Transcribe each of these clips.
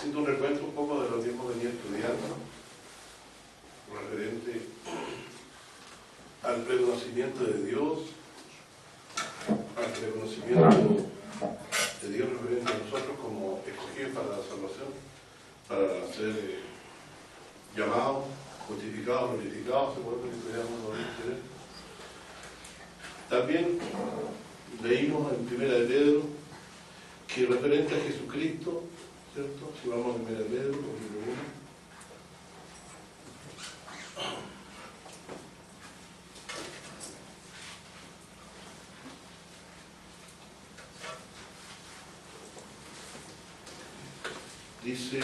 haciendo un recuento un poco de lo que hemos venido estudiando referente al reconocimiento de Dios, al reconocimiento de Dios referente a nosotros como escogidos para la salvación, para ser llamados, justificados, glorificados, según lo que estudiamos. También leímos en 1 de Pedro que referente a Jesucristo, ¿cierto? Si vamos a 1 de Pedro, capítulo 1. Dice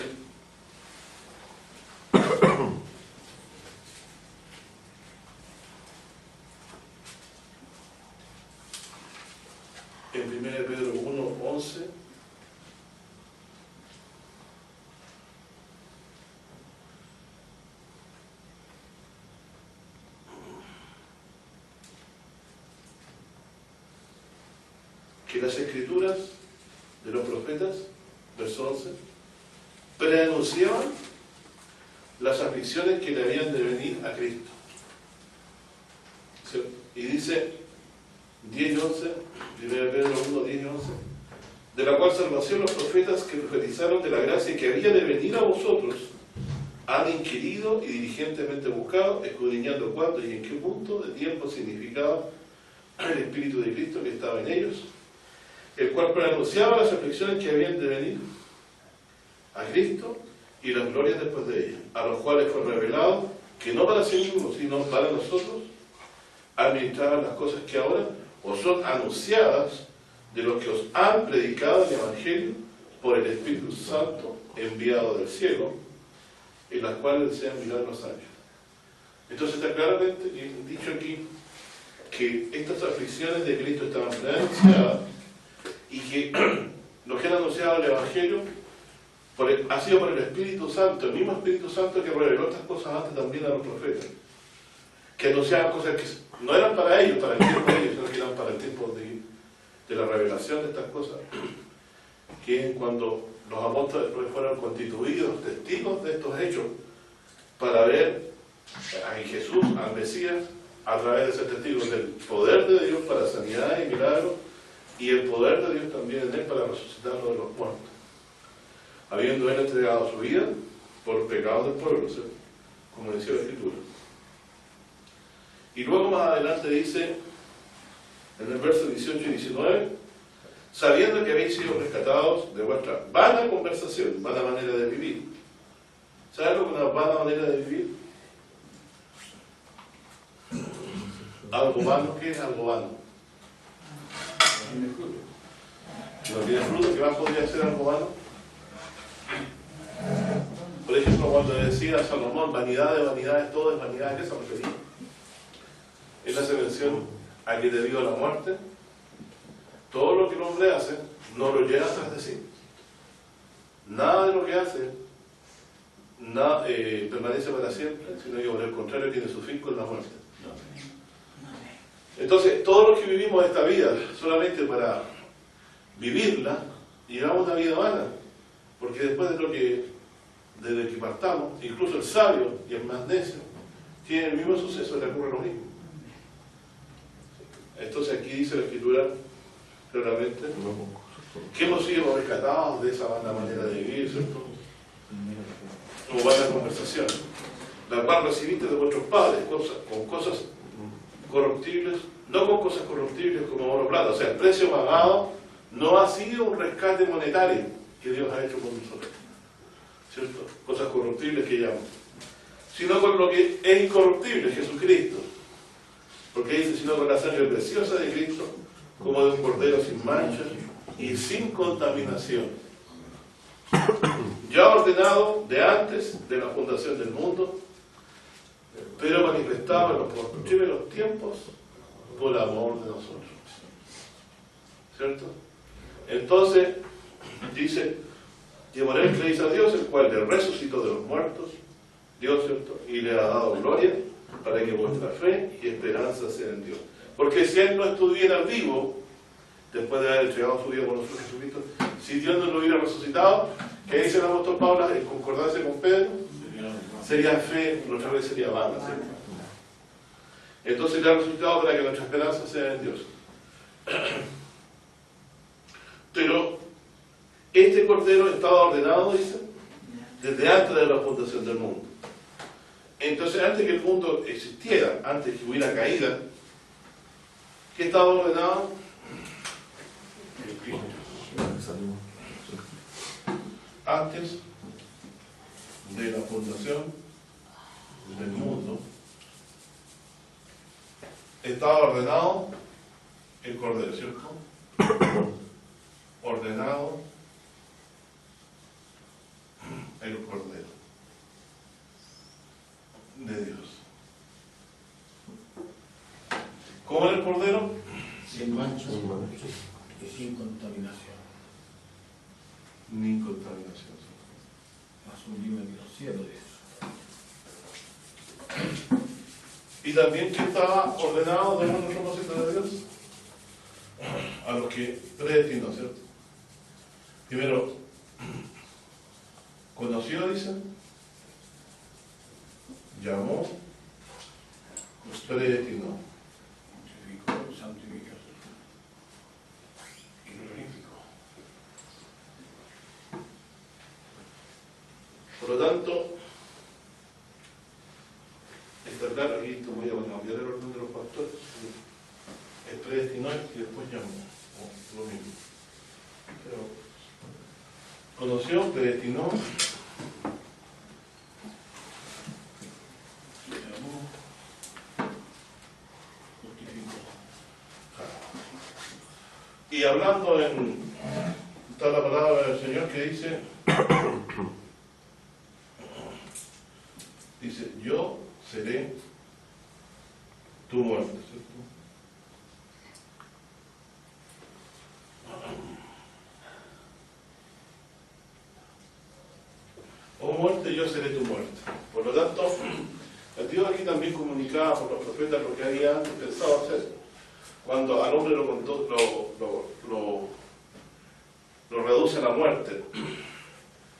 en 1 de Pedro 1:11 que las escrituras de los profetas, verso 11, preanunciaban las aflicciones que le habían de venir a Cristo. ¿Cierto? Y dice 10 y 11, 1 Pedro 1, 10 y 11, de la cual salvación los profetas que profetizaron de la gracia que había de venir a vosotros han inquirido y diligentemente buscado, escudriñando cuándo y en qué punto de tiempo significaba el Espíritu de Cristo que estaba en ellos, el cual preanunciaba las aflicciones que habían de venir a Cristo y las glorias después de ella, a los cuales fue revelado que no para sí mismos, sino para nosotros, administraban las cosas que ahora os son anunciadas de los que os han predicado el Evangelio por el Espíritu Santo enviado del cielo, en las cuales desean mirar los ángeles. Entonces está claramente dicho aquí que estas aflicciones de Cristo estaban preanunciadas y que los que han anunciado el Evangelio ha sido por el Espíritu Santo, el mismo Espíritu Santo que reveló estas cosas antes también a los profetas, que anunciaban cosas que no eran para ellos, para el tiempo de ellos, sino que eran para el tiempo de la revelación de estas cosas, que cuando los apóstoles fueron constituidos testigos de estos hechos para ver en Jesús, al Mesías, a través de ser testigos del poder de Dios para sanidad y milagros, y el poder de Dios también en él para resucitarlo de los muertos, habiendo él entregado su vida por pecados del pueblo, ¿sí? Como decía la Escritura. Y luego más adelante dice, en el verso 18 y 19, sabiendo que habéis sido rescatados de vuestra vana conversación, vana manera de vivir. ¿Sabes lo que es una vana manera de vivir? Algo vano, ¿qué es algo vano? No tiene fruto, ¿qué más podría ser algo vano? Por ejemplo, cuando decía Salomón, vanidad de vanidades, todo es vanidad, ¿a qué se refería? Él hace mención a que debido a la muerte, todo lo que el hombre hace no lo lleva tras de sí. Nada de lo que hace permanece para siempre, sino que por el contrario tiene su fin con la muerte. Entonces, todos los que vivimos esta vida solamente para vivirla, llevamos una vida vana, porque después desde que partamos, incluso el sabio y el más necio tienen el mismo suceso, le ocurre lo mismo. Entonces aquí dice la Escritura claramente que hemos sido rescatados de esa vana manera de vivir, ¿cierto? Como vana conversación, la cual recibiste de vuestros padres, con cosas corruptibles, no con cosas corruptibles como oro o plata. O sea, el precio pagado no ha sido un rescate monetario que Dios ha hecho con nosotros, ¿cierto? Cosas corruptibles que llaman, sino con lo que es incorruptible, Jesucristo. Porque dice, sino con la sangre preciosa de Cristo, como de un cordero sin mancha y sin contaminación, ya ordenado de antes de la fundación del mundo, pero manifestado en los postreros tiempos por amor de nosotros. ¿Cierto? Entonces, dice, y por él creéis a Dios, el cual le resucitó de los muertos, Dios, ¿cierto? Y le ha dado gloria, para que vuestra fe y esperanza sea en Dios. Porque si Él no estuviera vivo, después de haber entregado su vida por nosotros Jesucristo, si Dios no lo hubiera resucitado, ¿Qué dice el apóstol Pablo en concordancia con Pedro? Sería fe, nuestra fe sería vana, ¿cierto? Entonces ya el resultado para que nuestra esperanza sea en Dios. Pero este cordero estaba ordenado, dice, desde antes de la fundación del mundo. Entonces, antes que el mundo existiera, antes que hubiera caída, ¿qué estaba ordenado? El Cristo. Antes de la fundación del mundo, estaba ordenado el cordero, ¿cierto? Ordenado el cordero de Dios. ¿Cómo era el cordero? Sin mancha y sin contaminación. Ni contaminación. Sublime Dios, cielo de eso. Y también que estaba ordenado de un propósito de Dios a los que predestinó, ¿cierto? Primero, conoció, dice, llamó, predestinó, Santificó, santificó y glorificó. Por lo tanto, está claro, aquí esto voy a cambiar el orden de los factores. Es predestinó y después llamó, lo mismo. Pero conoció, predestinó, y hablando está la palabra del Señor que dice, yo seré tu muerte, ¿cierto? Oh muerte, yo seré tu muerte. Por lo tanto, el Dios aquí también comunicaba por los profetas lo que había antes pensado hacer. Cuando al hombre lo reduce a la muerte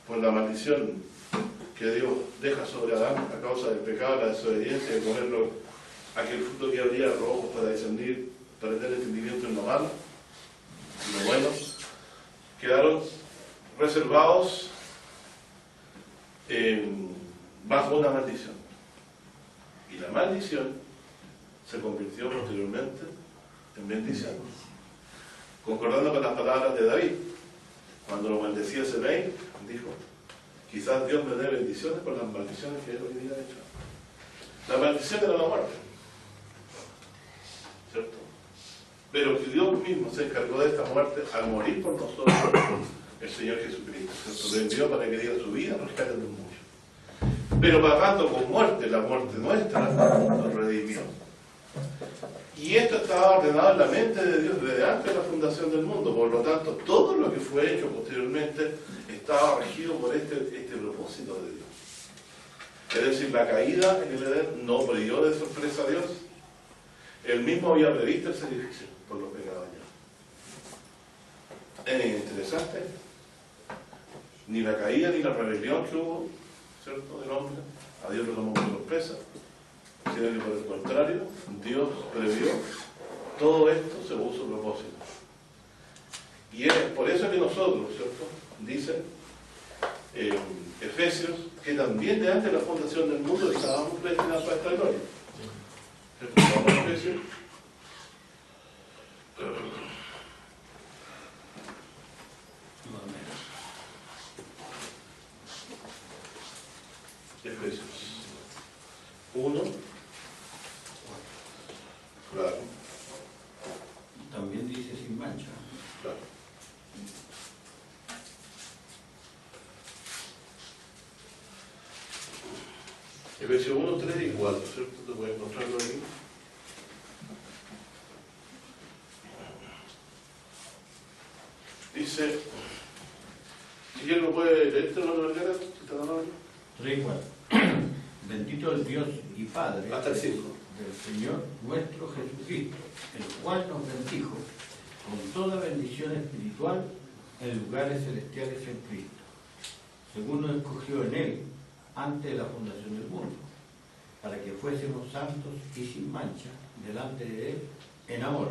por la maldición que Dios deja sobre Adán a causa del pecado, la desobediencia, de comerlo, aquel fruto que habría rojo para discernir, para tener entendimiento en lo malo y lo bueno, quedaron reservados bajo una maldición. Y la maldición se convirtió posteriormente en bendición. Concordando con las palabras de David, cuando lo maldecía Semei, dijo, quizás Dios me dé bendiciones por las maldiciones que él hoy día ha hecho. La maldición era la muerte, ¿cierto? Pero que Dios mismo se encargó de esta muerte al morir por nosotros, el Señor Jesucristo, ¿cierto? Lo envió para que diera su vida en rescate del mundo. Pero pagando con muerte, la muerte nuestra, nos redimió. Y esto estaba ordenado en la mente de Dios desde antes de la fundación del mundo. Por lo tanto, todo lo que fue hecho posteriormente estaba regido por este propósito de Dios. Es decir, la caída en el Edén no brilló de sorpresa a Dios. Él mismo había previsto el sacrificio por los pecados ya. Interesante. Ni la caída ni la rebelión que hubo, ¿cierto?, del hombre, a Dios lo tomó por sorpresa, sino que por el contrario, Dios previó todo esto según su propósito. Y es por eso que nosotros, ¿cierto?, dice Efesios, que también de antes de la fundación del mundo estábamos predestinados para esta gloria. ¿Cierto? Vamos a Efesios. Efesios 1. Claro. También dice sin mancha. Claro. Efesios 1, 3 y 4, ¿cierto? Te voy a encontrarlo aquí. Dice, si alguien lo puede leer, ¿te lo leerá? ¿Te lo leerá? 3 y 4. Bendito el Dios y Padre Hasta el 5. del Señor nuestro Jesucristo, el cual nos bendijo con toda bendición espiritual en lugares celestiales en Cristo, según nos escogió en Él, antes de la fundación del mundo, para que fuésemos santos y sin mancha delante de Él en amor,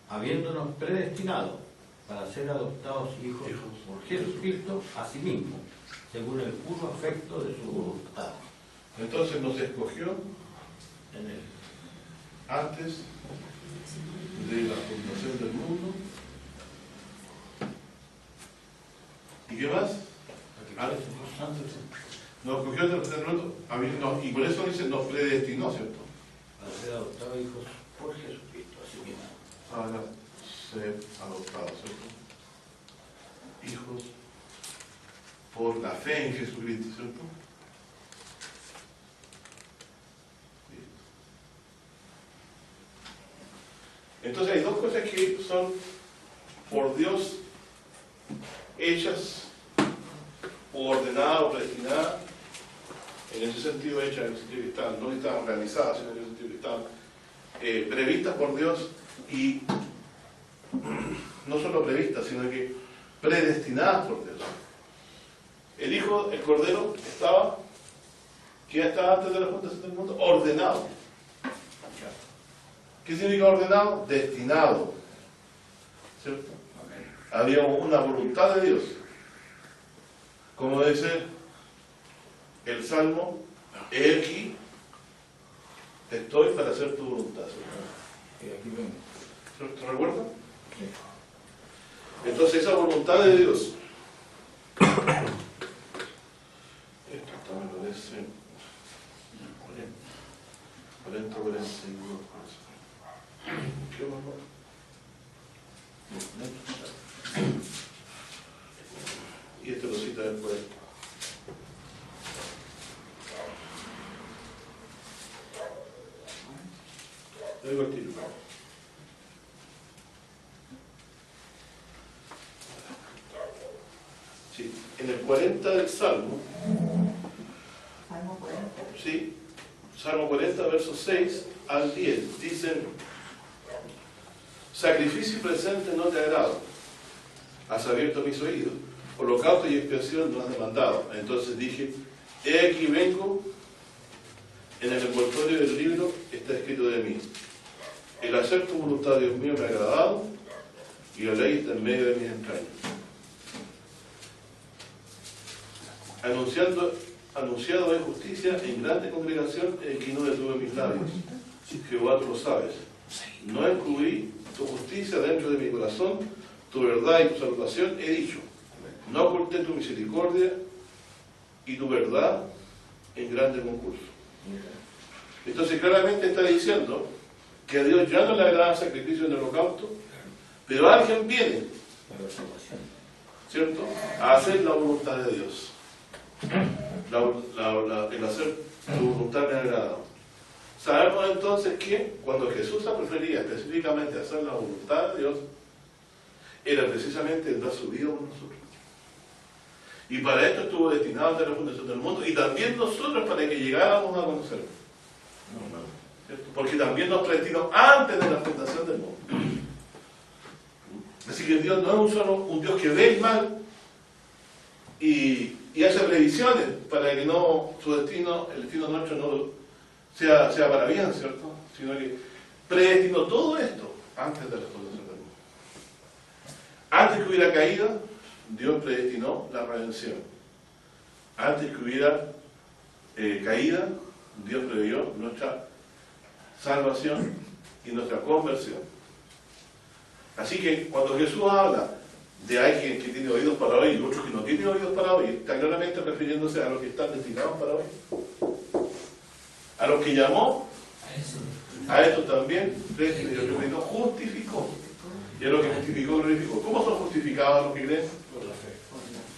habiéndonos predestinado para ser adoptados hijos por Jesucristo a sí mismo, según el puro afecto de su voluntad. Entonces nos escogió En Él. antes de la fundación del mundo. ¿Y qué más? Antes. Nos escogió antes del mundo. Y por eso dice, nos predestinó, ¿cierto? Para ser adoptados hijos por Jesucristo a sí mismo. Para ser adoptados, ¿cierto? Hijos por la fe en Jesucristo, ¿cierto? Entonces hay dos cosas que son por Dios hechas, o ordenadas, o predestinadas, en ese sentido hechas, en el sentido que estaban, no estaban organizadas, sino en el sentido que estaban previstas por Dios, y no solo previstas, sino que predestinadas por Dios. El Hijo, el Cordero, estaba, que ya estaba antes de la fundación del mundo, ordenado. ¿Qué significa ordenado? Destinado. ¿Cierto? Había una voluntad de Dios. Como dice el Salmo, he aquí, estoy para hacer tu voluntad. Y aquí vemos. ¿Te recuerdas? Sí. Entonces esa voluntad de Dios, esto me parece 40, 42. ¿Qué más? Y este lo cita después. Le digo el título. Sí, en el 40 del Salmo. Salmo 40. Sí, Salmo 40, versos 6 al 10. Dicen: sacrificio y presente no te agrado, has abierto mis oídos, holocausto y expiación no has demandado. Entonces dije, he aquí vengo, en el envoltorio del libro está escrito de mí. El hacer tu voluntad, Dios mío, me ha agradado, y la ley está en medio de mis entrañas. Anunciado de justicia en grande congregación, en que no detuve mis labios. Jehová, tú lo sabes. No encubrí tu justicia dentro de mi corazón, tu verdad y tu salvación he dicho. No oculté tu misericordia y tu verdad en grande concurso. Entonces claramente está diciendo que a Dios ya no le agrada el sacrificio en el holocausto, pero alguien viene, ¿cierto?, a hacer la voluntad de Dios. El hacer tu voluntad me agrada. Sabemos entonces que cuando Jesús se refería específicamente a hacer la voluntad de Dios, era precisamente el dar su vida por nosotros. Y para esto estuvo destinado ante la fundación del mundo, y también nosotros para que llegáramos a conocerlo. ¿Cierto? Porque también nos predestinó antes de la fundación del mundo. Así que Dios no es un Dios que ve el mal y hace previsiones para que no su destino, el destino nuestro no sea para bien, ¿cierto? Sino que predestinó todo esto antes de la fundación del mundo. Antes que hubiera caído, Dios predestinó la redención. Antes que hubiera caída, Dios previó nuestra salvación y nuestra conversión. Así que cuando Jesús habla de alguien que tiene oídos para oír y otros que no tienen oídos para oír, está claramente refiriéndose a los que están destinados para oír. A los que llamó, a estos también predestinó, justificó. Y a los que justificó, glorificó. ¿Cómo son justificados los que creen?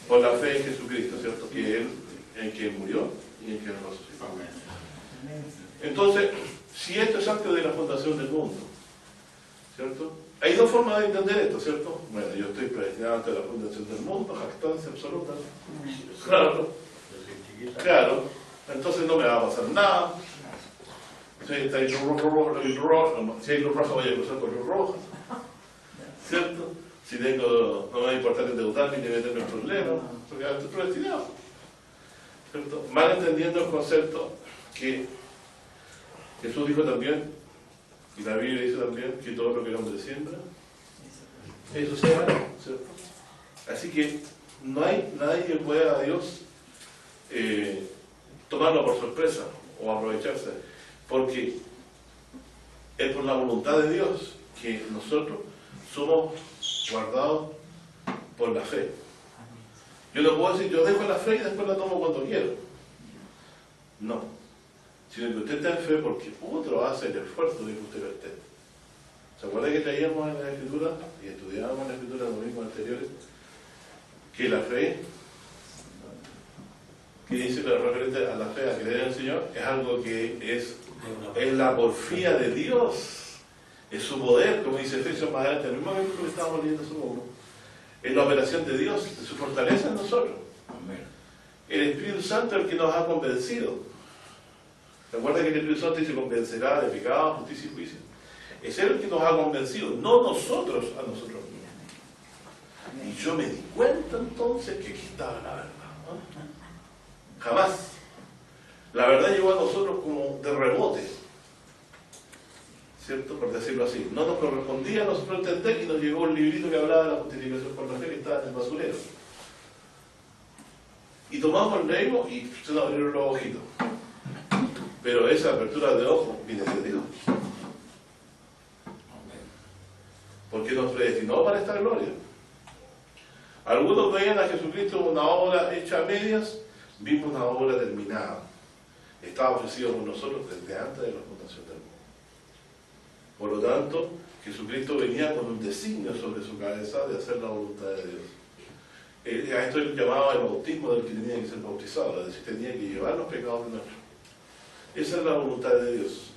Por la fe en Jesucristo, ¿cierto? Que Él, en quien murió y en quien resucitó. Entonces, si esto es antes de la fundación del mundo, ¿cierto? Hay dos formas de entender esto, ¿cierto? Bueno, yo estoy predestinado antes de la fundación del mundo, jactancia absoluta. Claro. Entonces no me va a pasar nada. Si está ahí si hay luz roja, voy a cruzar por luz roja. ¿Cierto? Si tengo, no me va a importar endeudarme ni meterme en problemas, porque ahora estoy predestinado. ¿Cierto? Mal entendiendo el concepto que Jesús dijo también, y la Biblia dice también, que todo lo que el hombre siembra, eso se hará, ¿cierto? Así que no hay nadie que pueda a Dios tomarlo por sorpresa o aprovecharse, porque es por la voluntad de Dios que nosotros somos guardados por la fe. Yo no puedo decir, yo dejo la fe y después la tomo cuando quiero. No. Sino que usted está en fe porque otro hace el esfuerzo de que usted lo esté. ¿Se acuerda que traíamos en la Escritura y estudiábamos en la Escritura en los domingos anteriores que la fe, que dice lo referente a la fe, a creer en el Señor, es algo que es la porfía de Dios, es su poder, como dice Efesios más adelante, en el mismo momento que estábamos leyendo su mundo, es la operación de Dios, de su fortaleza en nosotros. El Espíritu Santo es el que nos ha convencido. Recuerda que el Espíritu Santo dice convencerá de pecado, justicia y juicio. Es Él el que nos ha convencido, no nosotros a nosotros mismos. Y yo me di cuenta entonces que aquí estaba la verdad. ¿No? Jamás. La verdad llegó a nosotros como de rebote, ¿cierto? Por decirlo así. No nos correspondía a nosotros entender y nos llegó un librito que hablaba de la justificación por la fe que estaba en el basurero. Y tomamos el leímos y se nos abrieron los ojitos. Pero esa apertura de ojos viene de Dios. Porque nos predestinó para esta gloria. Algunos veían a Jesucristo una obra hecha a medias, vimos una obra terminada. Estaba ofrecido por nosotros desde antes de la fundación del mundo. Por lo tanto, Jesucristo venía con un designio sobre su cabeza de hacer la voluntad de Dios. A esto él llamaba el bautismo del que tenía que ser bautizado, es decir, tenía que llevar los pecados de nosotros. Esa es la voluntad de Dios.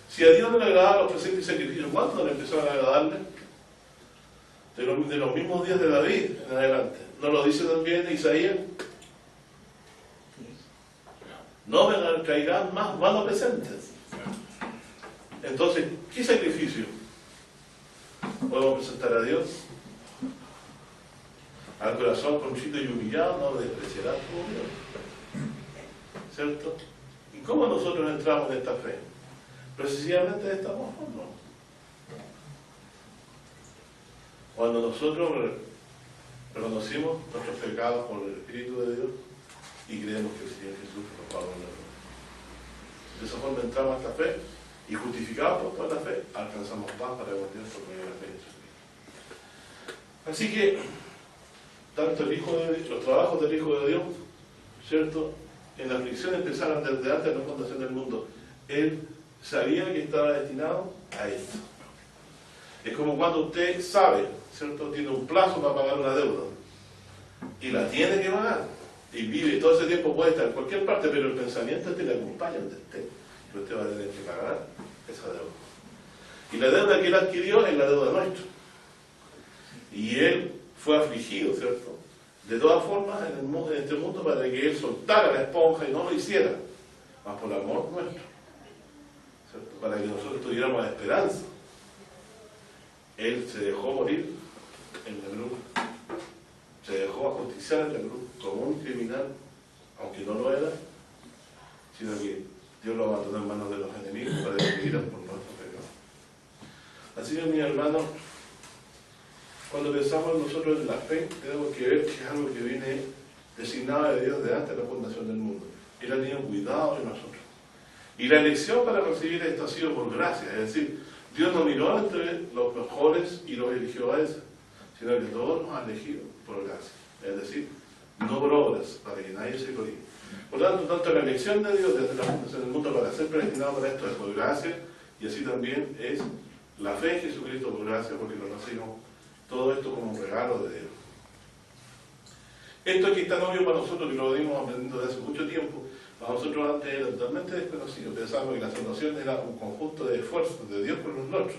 Si a Dios no le agradaban los presentes y sacrificios, ¿cuándo le empezaron a agradarle? De los mismos días de David en adelante. ¿No lo dice también Isaías? No me caerán más malos presentes. Entonces, ¿qué sacrificio podemos presentar a Dios? Al corazón contrito y humillado no despreciará tu Dios. ¿Cierto? ¿Y cómo nosotros entramos en esta fe? Precisamente de esta forma. Cuando nosotros reconocimos nuestros pecados por el Espíritu de Dios y creemos que el Señor Jesús nos pagó la fe. De esa forma entramos a esta fe y justificados por toda la fe, alcanzamos paz para con Dios por medio de la fe de Jesucristo. Así que, tanto el Hijo de Dios, los trabajos del Hijo de Dios, ¿cierto? En la aflicción empezaron desde antes de la fundación del mundo. Él sabía que estaba destinado a esto. Es como cuando usted sabe, ¿cierto? Tiene un plazo para pagar una deuda y la tiene que pagar y vive, todo ese tiempo puede estar en cualquier parte, pero el pensamiento te le acompaña donde esté y usted va a tener que pagar esa deuda. Y la deuda que él adquirió es la deuda nuestra. Y él fue afligido, ¿cierto? De todas formas en este mundo para que él soltara la esponja y no lo hiciera, más por el amor nuestro, ¿cierto? Para que nosotros tuviéramos esperanza. Él se dejó morir en la cruz, se dejó ajusticiar en la cruz como un criminal, aunque no lo era, sino que Dios lo abandonó en manos de los enemigos para que murieran por nuestros pecados. Así que, mis hermanos, cuando pensamos nosotros en la fe, tenemos que ver que es algo que viene designado de Dios desde antes de la fundación del mundo. Él ha tenido cuidado de nosotros. Y la elección para recibir esto ha sido por gracia, es decir, Dios no miró entre los mejores y los eligió a ese, sino que todos nos ha elegido por gracia, es decir, no por obras, para que nadie se gloríe. Por lo tanto, la elección de Dios desde la fundación del mundo para ser predestinado para esto es por gracia, y así también es la fe en Jesucristo por gracia, porque lo recibimos todo esto como un regalo de Dios. Esto aquí es tan obvio para nosotros que lo venimos aprendiendo desde hace mucho tiempo. Para nosotros antes era totalmente desconocido, pensábamos que la salvación era un conjunto de esfuerzos de Dios por nosotros.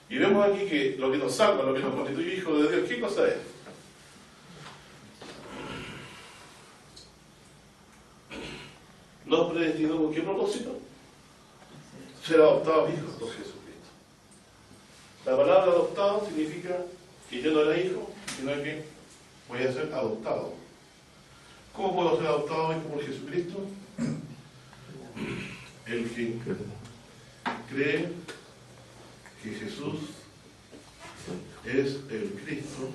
Y vemos aquí que lo que nos salva, lo que nos constituye hijos de Dios, ¿qué cosa es? Nos predestinó con qué propósito? Ser adoptados hijos por Jesucristo. La palabra adoptado significa que yo no era hijo, sino que voy a ser adoptado. ¿Cómo puedo ser adoptado hijo por Jesucristo? El que cree que Jesús es el Cristo,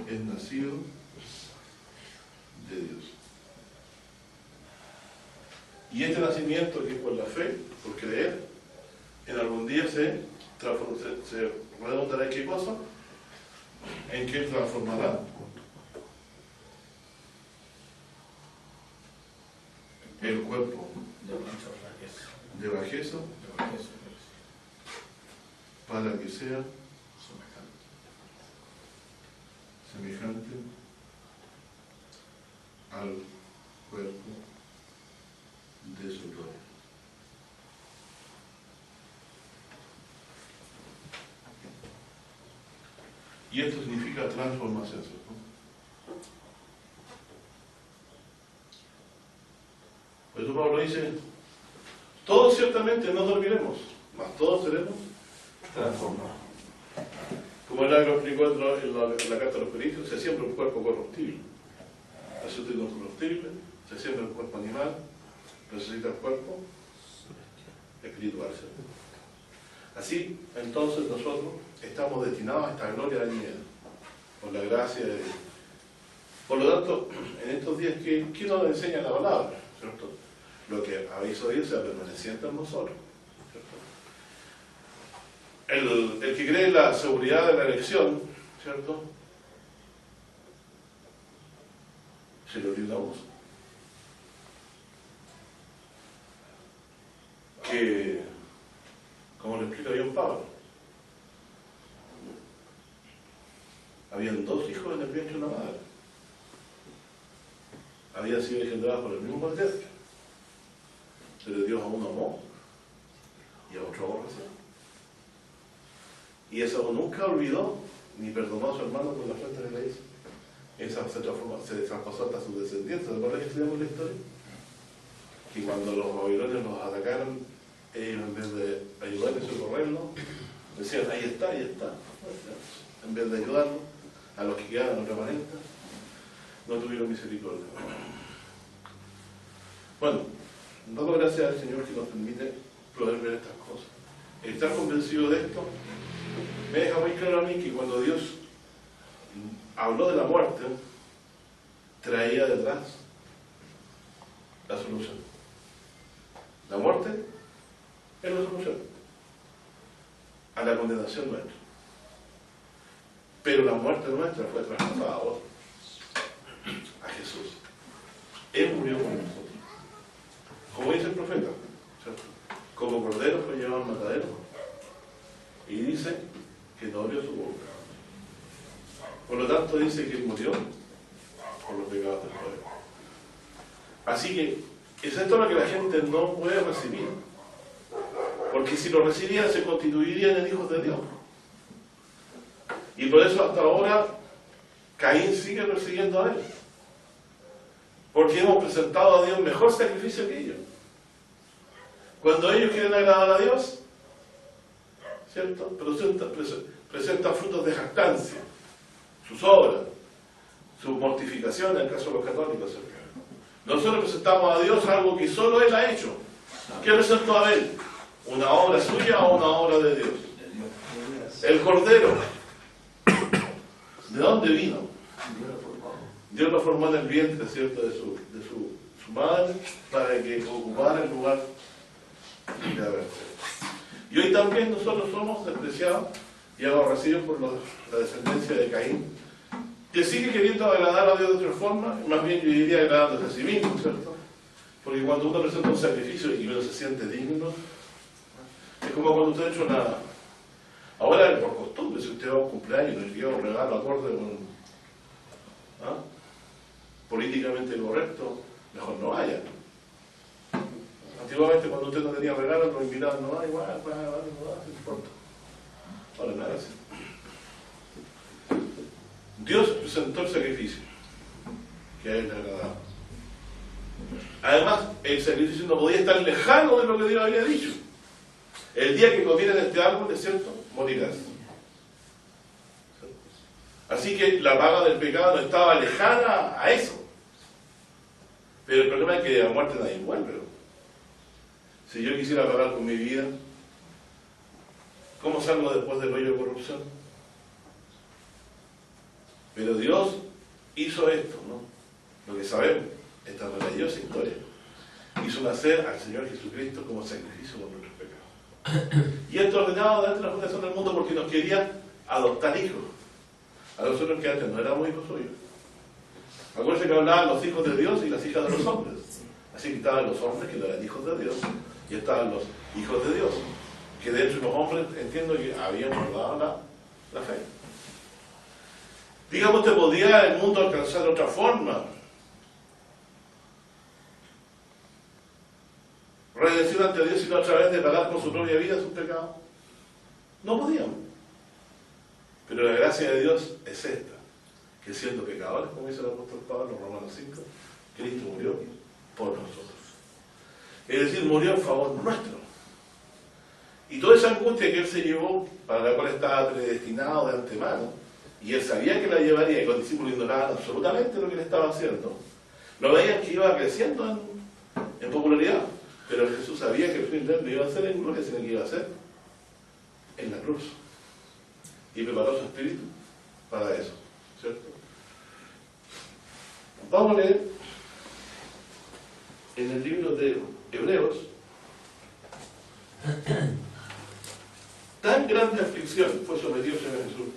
es nacido de Dios. Y este nacimiento, que es por la fe, por creer, en algún día se redondará en qué cosa, en que transformará el cuerpo de bajeza para que sea semejante al cuerpo de su gloria. Y esto significa transformación, ¿cierto? Por eso Pablo dice, todos ciertamente no dormiremos, mas todos seremos transformados. Como él lo explicó en la carta a los Corintios, se siembra un cuerpo corruptible, resulta incorruptible, se siembra un cuerpo animal, necesita el cuerpo espiritual, ¿cierto? Así, entonces nosotros estamos destinados a esta gloria venidera, por la gracia de Dios. Por lo tanto, en estos días, ¿qué nos enseña la palabra? ¿Cierto? Lo que habéis oído sea permaneciente en nosotros, ¿cierto? El que cree en la seguridad de la elección, ¿cierto? Se le olvida vos. Que, como lo explica bien Pablo, habían dos hijos en el vientre de una madre. Habían sido engendrados por el mismo patriarca. Pero Dios a uno amó y a otro aborreció. Y eso nunca olvidó ni perdonó a su hermano por la falta de la hizo. Esa se traspasó hasta sus descendientes. ¿Se acuerdan que estudiamos la historia? Que cuando los babilonios los atacaron, ellos en vez de ayudarles a socorrerlos, decían, ahí está. En vez de ayudarlos, a los que quedaban los remanentes, no tuvieron misericordia. Bueno, damos gracias al Señor que nos permite poder ver estas cosas. Estar convencido de esto me deja muy claro a mí que cuando Dios habló de la muerte, traía detrás la solución. La muerte es la solución a la condenación nuestra. Pero la muerte nuestra fue traspasada a otro, a Jesús. Él murió por nosotros. Como dice el profeta, ¿cierto? Como cordero fue llevado al matadero. Y dice que no abrió su boca. Por lo tanto dice que él murió por los pecados del pueblo. Así que es esto lo que la gente no puede recibir. Porque si lo recibían se constituirían en hijos de Dios. Y por eso hasta ahora Caín sigue persiguiendo a él. Porque hemos presentado a Dios mejor sacrificio que ellos. Cuando ellos quieren agradar a Dios, ¿cierto? Presentan frutos de jactancia, sus obras, su mortificación en el caso de los católicos, ¿cierto? Nosotros presentamos a Dios algo que solo Él ha hecho. ¿Qué presentó a Él? ¿Una obra suya o una obra de Dios? El Cordero. ¿De dónde vino? Dios lo formó en el vientre, ¿cierto?, de su madre, para que ocupara el lugar de haberse. Y hoy también nosotros somos despreciados y aborrecidos por la descendencia de Caín, que sigue queriendo agradar a Dios de otra forma, más bien yo diría agradándose a sí mismo, ¿cierto? Porque cuando uno presenta un sacrificio y uno se siente digno, es como cuando usted ha hecho una... Ahora, por costumbre, si usted va a un cumpleaños y le lleva un regalo acorde con... políticamente correcto, mejor no vaya. Antiguamente, cuando usted no tenía regalo, lo invitaban, no va, igual, no importa. Ahora nada así. Dios presentó el sacrificio que a él le agradaba. Además, el sacrificio no podía estar lejano de lo que Dios había dicho. El día que comieran este árbol, es cierto, morirás. Así que la paga del pecado no estaba lejana a eso. Pero el problema es que a muerte nadie vuelve. Si yo quisiera pagar con mi vida, ¿cómo salgo después del rollo de corrupción? Pero Dios hizo esto, ¿no? Lo que sabemos, esta maravillosa historia. Hizo nacer al Señor Jesucristo como sacrificio por nuestros pecados. Y esto ordenado desde la fundación del mundo porque nos quería adoptar hijos. A nosotros que antes no éramos hijos suyos. Acuérdense que hablaban los hijos de Dios y las hijas de los hombres. Así que estaban los hombres que no eran hijos de Dios y estaban los hijos de Dios. Que de hecho los hombres entiendo que habían guardado la fe. Digamos que podía el mundo alcanzar de otra forma. Redención ante Dios sino a través de pagar con su propia vida sus pecados. No podíamos. Pero la gracia de Dios es esta, que siendo pecadores, como dice el apóstol Pablo en Romanos 5, Cristo murió por nosotros. Es decir, murió en favor nuestro. Y toda esa angustia que Él se llevó, para la cual estaba predestinado de antemano, y Él sabía que la llevaría, y los discípulos ignoraban absolutamente lo que Él estaba haciendo, no veían que iba creciendo en popularidad, pero Jesús sabía que el fin de Él no iba a ser en gloria, sino que iba a ser en la cruz. Y preparó su espíritu para eso, ¿cierto? Vamos a leer en el libro de Hebreos. Tan grande aflicción fue sometido el Señor Jesús.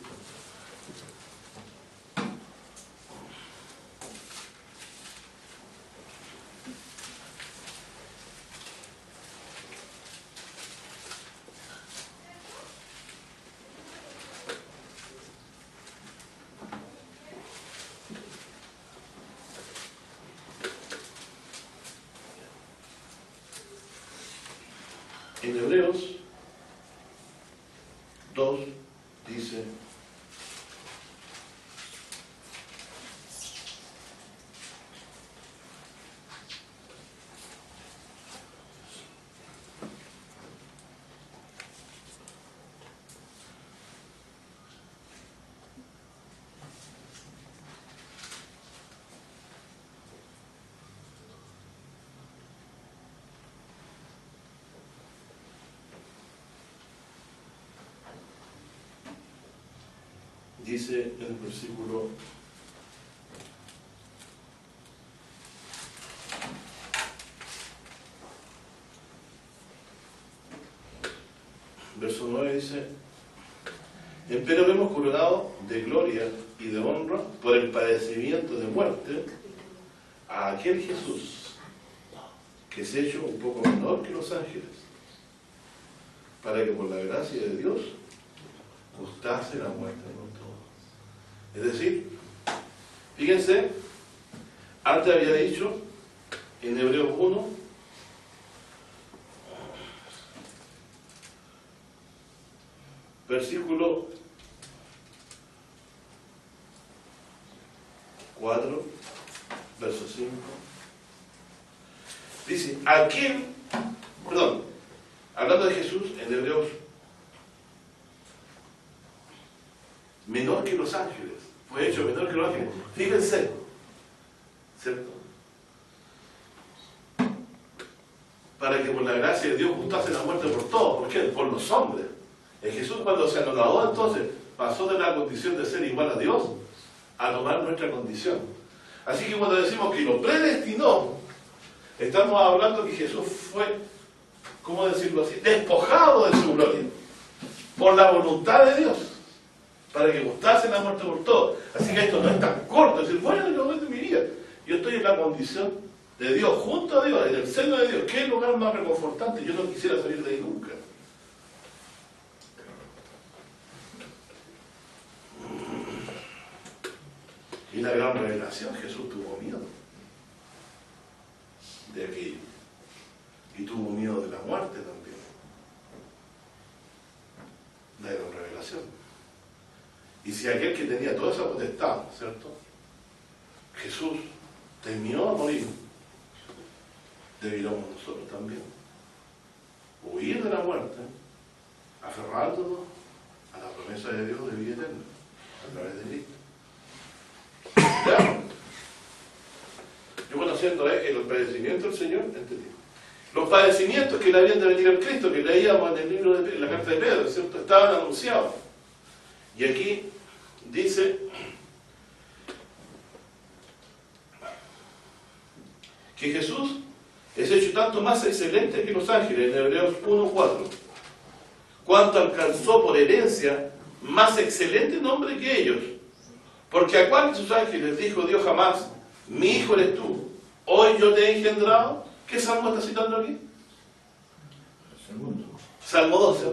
En Hebreos 2 dice: dice en el versículo 9 dice: empero hemos coronado de gloria y de honra por el padecimiento de muerte a aquel Jesús que es hecho un poco menor que los ángeles, para que por la gracia de Dios gustase la muerte por todo. Es decir, fíjense, antes había dicho en Hebreos 1, versículo 4, verso 5, dice, hablando de Jesús en Hebreos, menor que los ángeles, fue hecho menor que los ángeles. Fíjense, ¿cierto? Para que por la gracia de Dios gustase la muerte por todos. ¿Por qué? Por los hombres. En Jesús, cuando se anonadó, entonces pasó de la condición de ser igual a Dios a tomar nuestra condición. Así que cuando decimos que lo predestinó, estamos hablando que Jesús fue, ¿cómo decirlo así?, despojado de su gloria por la voluntad de Dios, para que gustase la muerte por todos. Así que esto no es tan corto, es decir, bueno, en el momento de mi vida, yo estoy en la condición de Dios, junto a Dios, en el seno de Dios. ¿Qué lugar más reconfortante? Yo no quisiera salir de ahí nunca. Y la gran revelación, Jesús tuvo miedo de aquello. Y tuvo miedo de la muerte también. La gran revelación. Y si aquel que tenía toda esa potestad, ¿cierto?, Jesús temió a morir, debiéramos nosotros también huir de la muerte, aferrándonos a la promesa de Dios de vida eterna, a través de Cristo. ¿Ya? Yo conociendo el padecimiento del Señor, entendí. Los padecimientos que le habían de venir al Cristo, que leíamos en el libro en la carta de Pedro, ¿cierto? Estaban anunciados. Y aquí dice que Jesús es hecho tanto más excelente que los ángeles, en Hebreos 1:4, cuanto alcanzó por herencia más excelente nombre que ellos. Porque a cuál de sus ángeles dijo Dios jamás: mi hijo eres tú, hoy yo te he engendrado? ¿Qué salmo está citando aquí? Segundo. Salmo 12.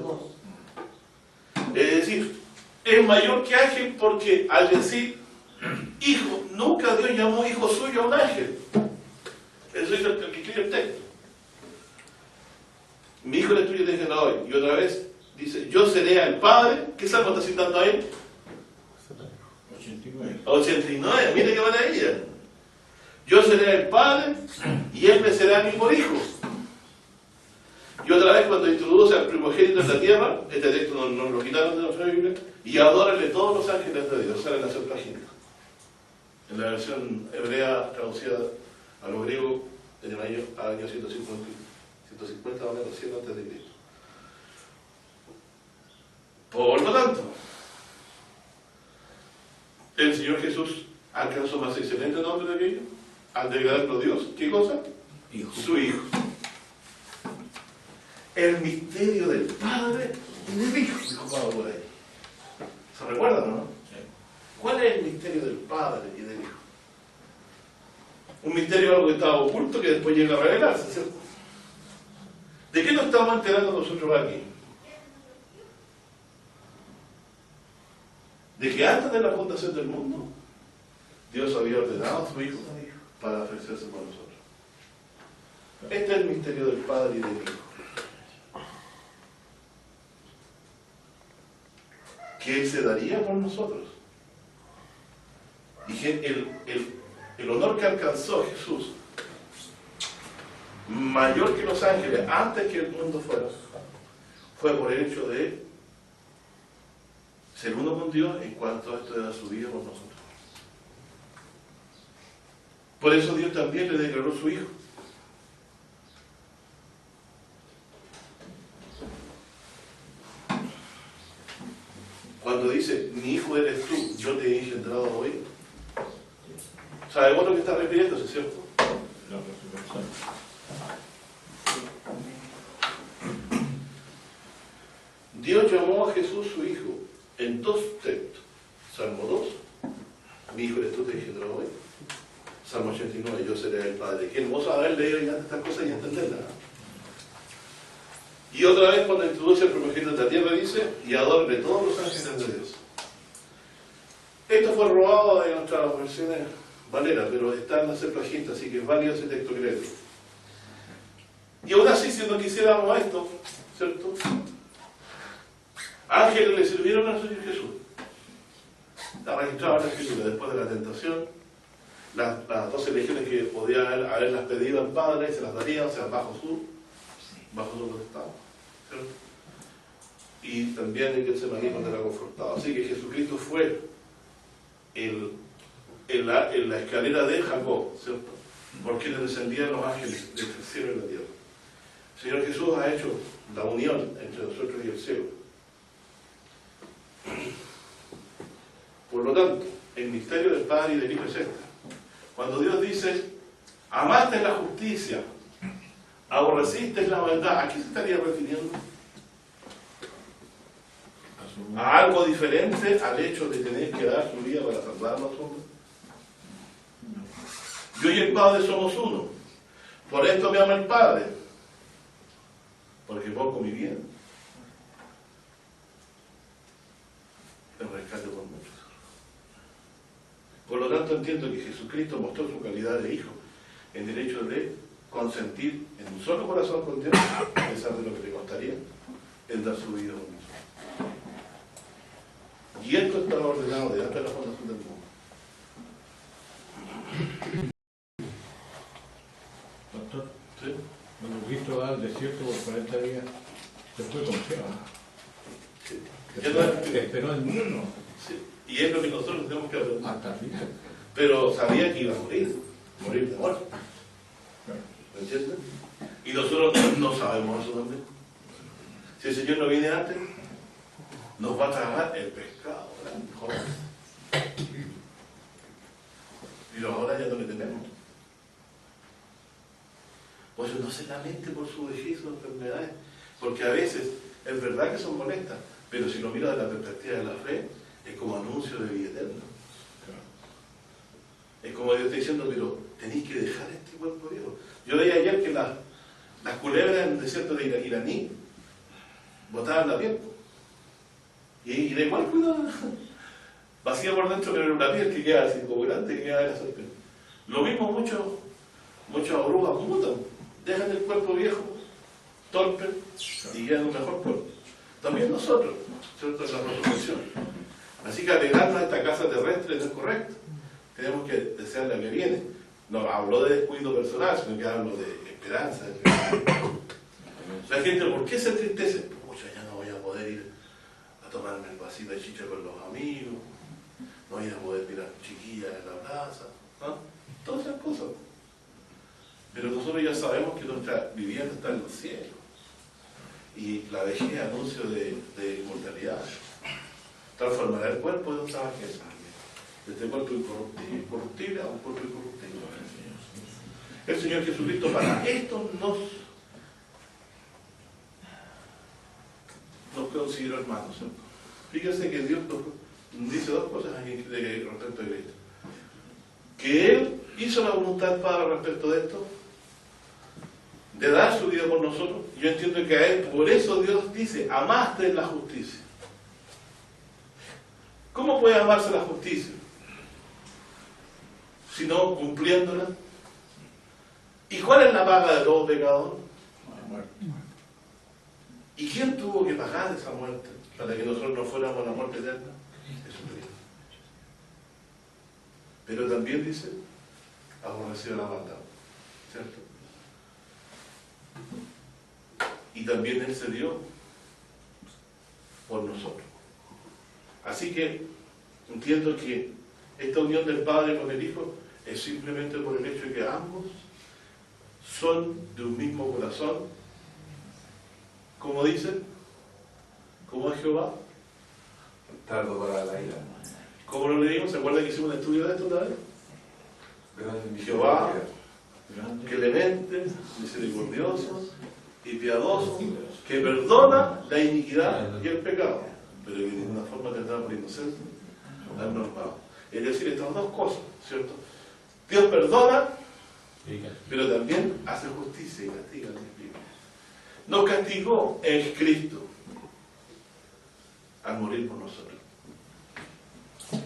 Es decir, es mayor que ángel porque al decir hijo, nunca Dios llamó hijo suyo a un ángel. Eso es el que escribe el texto. Mi hijo eres tú, yo te he engendrado hoy. Y otra vez dice, yo seré al Padre. ¿Qué salmo está citando ahí? 89. 89, mire qué maravilla. Yo seré el Padre y Él me será a mí por hijo. Y otra vez cuando introduce al primogénito en la tierra, este texto nos lo quitaron de nuestra Biblia, y adórenle todos los ángeles de Dios, sale en la Septuaginta. En la versión hebrea traducida a lo griego en el año 150 o menos, 100 antes de Cristo. Por lo tanto, el Señor Jesús alcanzó más excelente nombre de aquello, al declararlo Dios. ¿Qué cosa? Hijo. Su Hijo. El misterio del Padre y del Hijo, dijo Pablo por ahí. ¿Se recuerdan, no? Sí. ¿Cuál es el misterio del Padre y del Hijo? Un misterio, algo que estaba oculto, que después llega a revelarse, ¿cierto? ¿De qué nos estamos enterando nosotros aquí? De que antes de la fundación del mundo, Dios había ordenado a su Hijo para ofrecerse por nosotros. Este es el misterio del Padre y del Hijo. Que Él se daría por nosotros. Y que el honor que alcanzó Jesús, mayor que los ángeles, antes que el mundo fuera, fue por el hecho de ser uno con Dios en cuanto a esto de dar su vida por nosotros. Por eso Dios también le declaró su Hijo. Cuando dice, mi hijo eres tú, yo te he engendrado hoy. ¿Sabemos lo que está refiriéndose, cierto? La resurrección. Dios llamó a Jesús su Hijo en dos textos. Salmo 2, mi hijo eres tú, te he engendrado hoy. Salmo 89, yo seré el Padre. Qué hermoso haber leído ya estas cosas y entenderlas. Y otra vez cuando introduce el primogénito de la tierra dice, y adorne todos los ángeles de Dios. Esto fue robado de nuestras versiones valeras, pero está en la Septuaginta, así que es válido ese texto que leemos. Y aún así, si no quisiéramos esto, ¿cierto? Ángeles le sirvieron al Señor Jesús. Está registrado en la Escritura, después de la tentación, las 12 legiones que podía haberlas pedido al Padre, se las daría, o sea, bajo su potestad, ¿cierto? Y también en Getsemaní cuando era confortado. Así que Jesucristo fue en la escalera de Jacob, ¿cierto? Por quienes descendían los ángeles del cielo y la tierra. El Señor Jesús ha hecho la unión entre nosotros y el cielo. Por lo tanto, el misterio del Padre y del Hijo es este. Cuando Dios dice, amaste la justicia, aborreciste la maldad, ¿a qué se estaría refiriendo? ¿A algo diferente al hecho de tener que dar su vida para salvar a los hombres? Yo y el Padre somos uno. Por esto me ama el Padre, porque pongo mi vida en rescate por muchos. Por lo tanto entiendo que Jesucristo mostró su calidad de Hijo en el hecho de consentir en un solo corazón con Dios, a pesar de lo que le costaría, el dar su vida por nosotros. Y esto estaba ordenado desde antes de la fundación del mundo. Pastor, ¿Sí? cuando Cristo va al desierto por 40 días, se fue confiado. Sí. Esperó el invierno Sí. Y es lo que nosotros tenemos que aprender. hasta el final. pero sabía que iba a morir de muerte. ¿Me entiendes? Y nosotros no sabemos eso también. Si el Señor no viene antes, nos va a tragar el pescado grande. Pero ahora ya no le tenemos. Pues no se lamente por su vejez o enfermedades, porque a veces es verdad que son molestas, pero si lo mira desde la perspectiva de la fe, es como anuncio de vida eterna. Es como Dios está diciendo, pero tenéis que dejar este cuerpo viejo. Yo leí ayer que las culebras en el desierto de Iraní botaban la piel. Y da igual cuidado. Vacía por dentro, pero una piel que queda así como grande, que queda de la serpiente. Lo mismo muchas orugas mutan. Dejan el cuerpo viejo, torpe, y quedan un mejor cuerpo. También nosotros, ¿cierto? En la resurrección. Así que alegrarnos a esta casa terrestre no es correcto. Tenemos que desear la que viene. No hablo de descuido personal, sino que hablo de esperanza. La gente, ¿por qué se entristece? Pucha, ya no voy a poder ir a tomarme el vasito de chicha con los amigos, no voy a poder mirar chiquillas en la plaza, ¿no? Todas esas cosas. Pero nosotros ya sabemos que nuestra vivienda está en los cielos. Y la vejez es anuncio de inmortalidad. Transformará el cuerpo de nuestra vejez. De este cuerpo incorruptible a un cuerpo incorruptible. El Señor Jesucristo para esto nos consideró hermanos. ¿Cierto? Fíjense que Dios nos dice dos cosas respecto a Cristo. Que Él hizo la voluntad del Padre respecto de esto, de dar su vida por nosotros. Yo entiendo que a Él, por eso Dios dice, amaste la justicia. ¿Cómo puede amarse la justicia? Si no cumpliéndola. ¿Y cuál es la paga de todo pecador? La muerte. ¿Y quién tuvo que pagar esa muerte para que nosotros no fuéramos a la muerte eterna? Jesucristo. Pero también dice, aborreció la maldad, ¿cierto? Y también Él se dio por nosotros. Así que entiendo que esta unión del Padre con el Hijo es simplemente por el hecho de que ambos son de un mismo corazón. Como dicen, como es Jehová. Tardo para la ira. Como lo leímos, ¿se acuerdan que hicimos un estudio de esto una vez? Jehová, clemente, misericordioso y piadoso, que perdona la iniquidad y el pecado, pero que de ninguna forma tendrá por inocente al normal. Es decir, estas dos cosas, ¿cierto? Dios perdona, pero también hace justicia y castiga. Nos castigó en Cristo al morir por nosotros.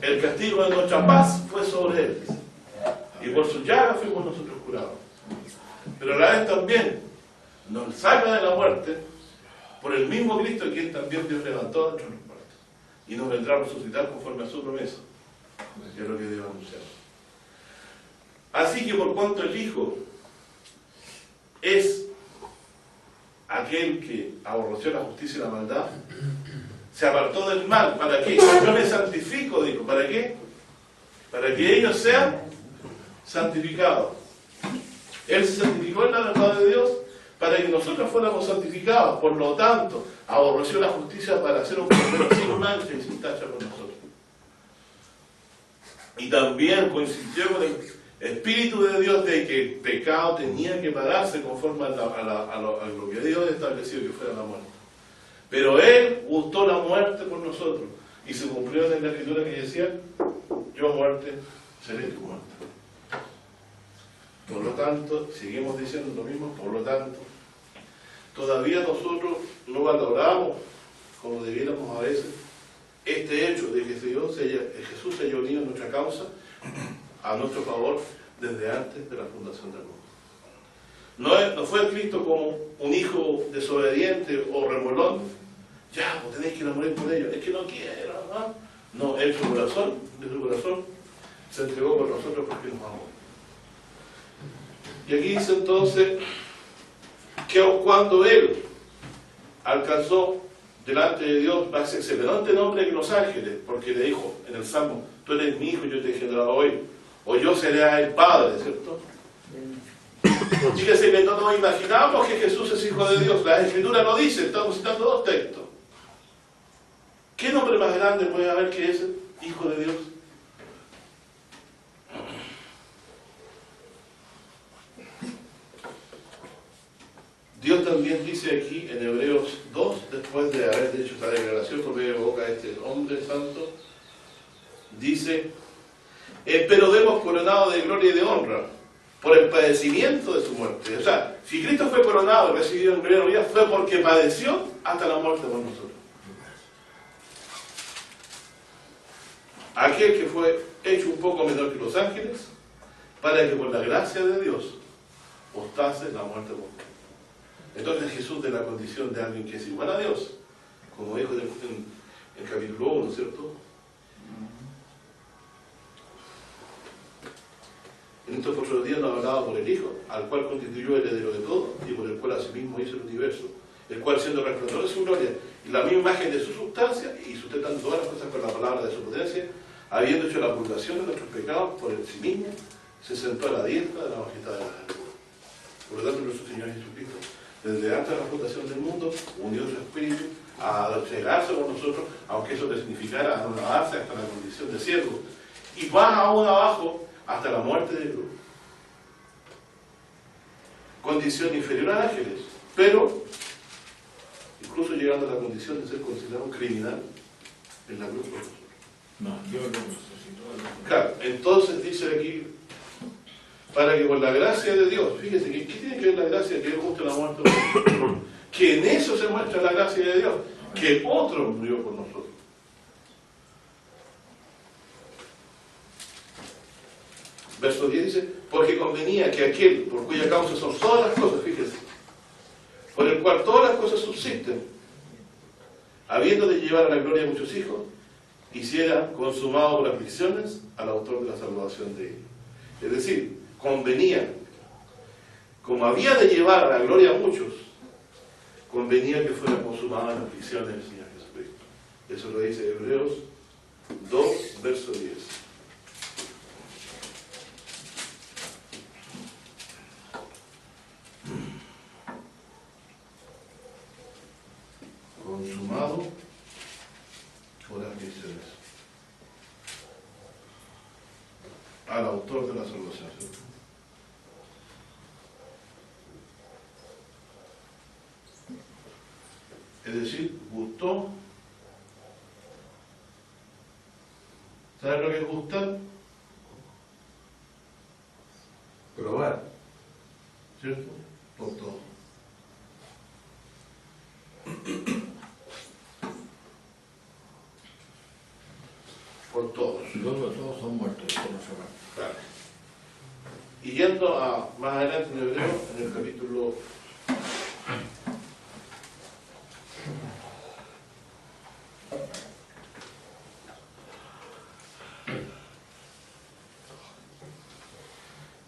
El castigo de nuestra paz fue sobre Él, y por su llaga fuimos nosotros curados. Pero a la vez también nos saca de la muerte por el mismo Cristo, quien también Dios levantó dentro de los muertos, y nos vendrá a resucitar conforme a su promesa, que es lo que Dios anunciar. Así que por cuanto el Hijo es aquel que aborreció la justicia y la maldad, se apartó del mal. ¿Para qué? Yo me santifico, dijo. ¿Para qué? Para que ellos sean santificados. Él se santificó en la verdad de Dios para que nosotros fuéramos santificados. Por lo tanto, aborreció la justicia para hacer un cordero sin mancha y sin tacha con nosotros. Y también coincidió con el Espíritu de Dios de que el pecado tenía que pagarse conforme a lo que Dios ha establecido que fuera la muerte. Pero Él gustó la muerte por nosotros. Y se cumplió en la Escritura que decía, yo muerte, seré tu muerte. Por lo tanto, seguimos diciendo lo mismo, por lo tanto, todavía nosotros no valoramos, como debiéramos a veces, este hecho de que Jesús se haya unido en nuestra causa, a nuestro favor, desde antes de la fundación del mundo. No fue Cristo como un hijo desobediente o remolón. Ya, pues tenéis que ir a morir por ellos. Es que no quiero, ¿no? No, Él, de su corazón, se entregó por nosotros porque nos amó. Y aquí dice entonces que cuando Él alcanzó delante de Dios más excelente nombre que los ángeles, porque le dijo en el Salmo, tú eres mi hijo y yo te he generado hoy. o yo seré a él padre, ¿cierto? Fíjense que no nos imaginamos que Jesús es hijo de Dios. La Escritura no dice, estamos citando dos textos. ¿Qué nombre más grande puede haber que ese hijo de Dios? Dios también dice aquí en Hebreos 2, después de haber hecho esta declaración por medio de boca de este hombre santo, dice, pero hemos coronado de gloria y de honra por el padecimiento de su muerte. O sea, si Cristo fue coronado y recibido en gloria, fue porque padeció hasta la muerte por nosotros. Aquel que fue hecho un poco menor que los ángeles, para que por la gracia de Dios ostase la muerte por nosotros. Entonces Jesús, de la condición de alguien que es igual a Dios, como dijo en el capítulo 1, ¿cierto? En estos otros días nos hablaba por el Hijo, al cual constituyó el heredero de todo, y por el cual asimismo hizo el universo, el cual siendo resplandor de su gloria, y la misma imagen de su sustancia, y sustentando todas las cosas con la palabra de su potencia, habiendo hecho la purgación de nuestros pecados por el sí mismo, se sentó a la diestra de la majestad de la altura. Por lo tanto, nuestro Señor Jesucristo, desde antes de la fundación del mundo, unió su espíritu a llegarse por nosotros, aunque eso le significara anonarse hasta la condición de siervo, y más aún abajo, hasta la muerte de cruz. Condición inferior a ángeles, pero incluso llegando a la condición de ser considerado criminal en la cruz por nosotros. No, Dios lo resucitó. Claro, entonces dice aquí, para que por la gracia de Dios, fíjense, ¿qué tiene que ver la gracia que Él guste la muerte? Que en eso se muestra la gracia de Dios, que otro murió por nosotros. Verso 10 dice, porque convenía que aquel, por cuya causa son todas las cosas, fíjense, por el cual todas las cosas subsisten, habiendo de llevar a la gloria a muchos hijos, hiciera consumado por aflicciones al autor de la salvación de ellos. Es decir, convenía, como había de llevar a la gloria a muchos, convenía que fuera consumada en aflicciones del Señor Jesucristo. Eso lo dice Hebreos 2, verso 10. Consumado por aflicciones al autor de la salvación. Es decir, gustó. ¿Sabes lo que es gustar? Probar. ¿Cierto? Por todo. Por todos. Luego todos son muertos, por nuestra parte. Claro. Y yendo a más adelante en Hebreo, en el capítulo 1.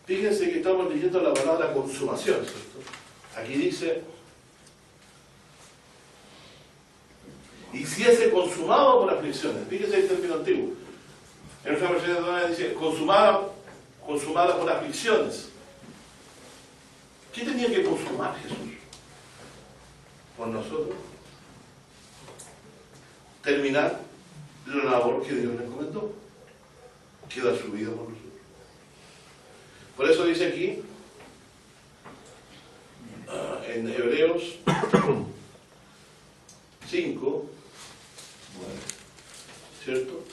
Fíjense que estamos leyendo la palabra consumación, ¿cierto? Aquí dice, hiciese consumado por aflicciones. Fíjense el término antiguo. En otra versión dice, consumada por aflicciones. ¿Qué tenía que consumar Jesús por nosotros? Terminar la labor que Dios le encomendó, que da su vida por nosotros. Por eso dice aquí, en Hebreos 5, ¿cierto?